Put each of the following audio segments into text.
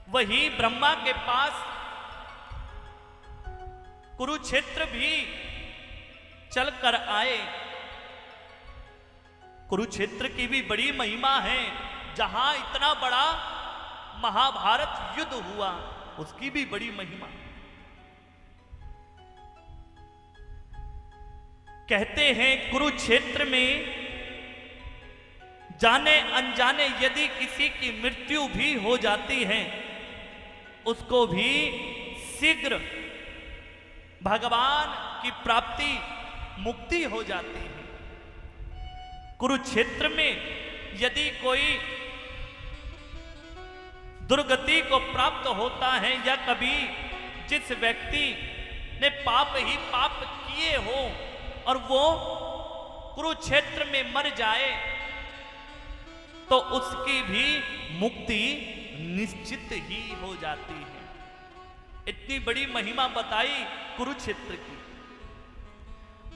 वही ब्रह्मा के पास कुरुक्षेत्र भी चलकर आए। कुरुक्षेत्र की भी बड़ी महिमा है, जहां इतना बड़ा महाभारत युद्ध हुआ उसकी भी बड़ी महिमा। कहते हैं कुरुक्षेत्र में जाने अनजाने यदि किसी की मृत्यु भी हो जाती है, उसको भी शीघ्र भगवान की प्राप्ति मुक्ति हो जाती है। कुरुक्षेत्र में यदि कोई दुर्गति को प्राप्त होता है या कभी जिस व्यक्ति ने पाप ही पाप किए हो और वो कुरुक्षेत्र में मर जाए तो उसकी भी मुक्ति निश्चित ही हो जाती है। इतनी बड़ी महिमा बताई कुरुक्षेत्र की।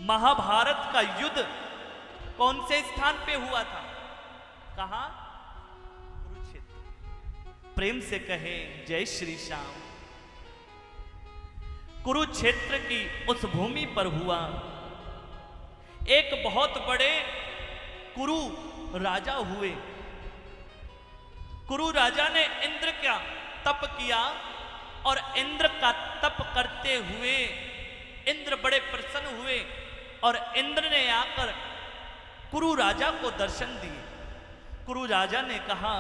महाभारत का युद्ध कौन से स्थान पे हुआ था? कहां? कुरुक्षेत्र। प्रेम से कहे जय श्री श्याम। कुरुक्षेत्र की उस भूमि पर हुआ। एक बहुत बड़े कुरु राजा हुए। कुरु राजा ने इंद्र का तप किया और इंद्र का तप करते हुए इंद्र बड़े प्रसन्न हुए और इंद्र ने आकर कुरु राजा को दर्शन दिए। कुरु राजा ने कहा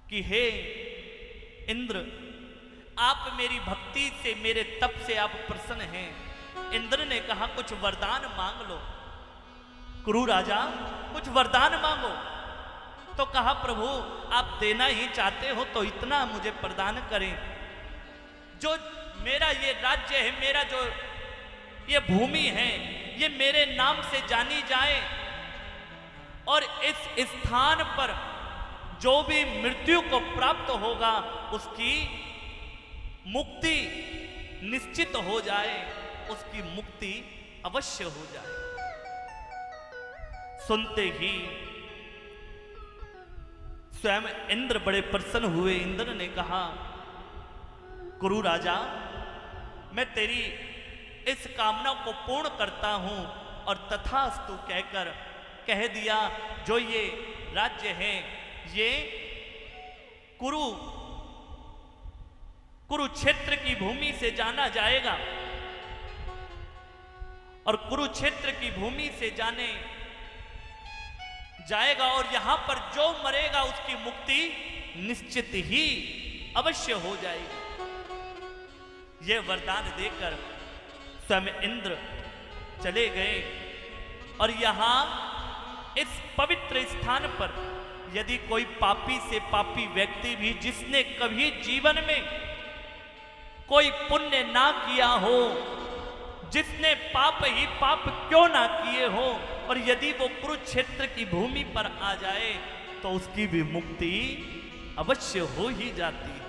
कि हे इंद्र, आप मेरी भक्ति से मेरे तप से आप प्रसन्न हैं। इंद्र ने कहा कुछ वरदान मांग लो। कुरु राजा कुछ वरदान मांगो। तो कहा प्रभु आप देना ही चाहते हो तो इतना मुझे प्रदान करें, जो मेरा ये राज्य है, मेरा जो ये भूमि है, ये मेरे नाम से जानी जाए और इस स्थान पर जो भी मृत्यु को प्राप्त होगा उसकी मुक्ति निश्चित हो जाए, उसकी मुक्ति अवश्य हो जाए। सुनते ही स्वयं इंद्र बड़े प्रसन्न हुए। इंद्र ने कहा कुरु राजा, मैं तेरी इस कामना को पूर्ण करता हूं। और तथास्तु कहकर कह दिया जो ये राज्य है ये कुरुक्षेत्र की भूमि से जाना जाएगा और कुरुक्षेत्र की भूमि से जाने जाएगा और यहां पर जो मरेगा उसकी मुक्ति निश्चित ही अवश्य हो जाएगी। यह वरदान देकर स्वयं इंद्र चले गए और यहां इस पवित्र स्थान पर यदि कोई पापी से पापी व्यक्ति भी जिसने कभी जीवन में कोई पुण्य ना किया हो, जिसने पाप ही पाप क्यों ना किए हो, और यदि वो कुरुक्षेत्र की भूमि पर आ जाए तो उसकी भी मुक्ति अवश्य हो ही जाती है।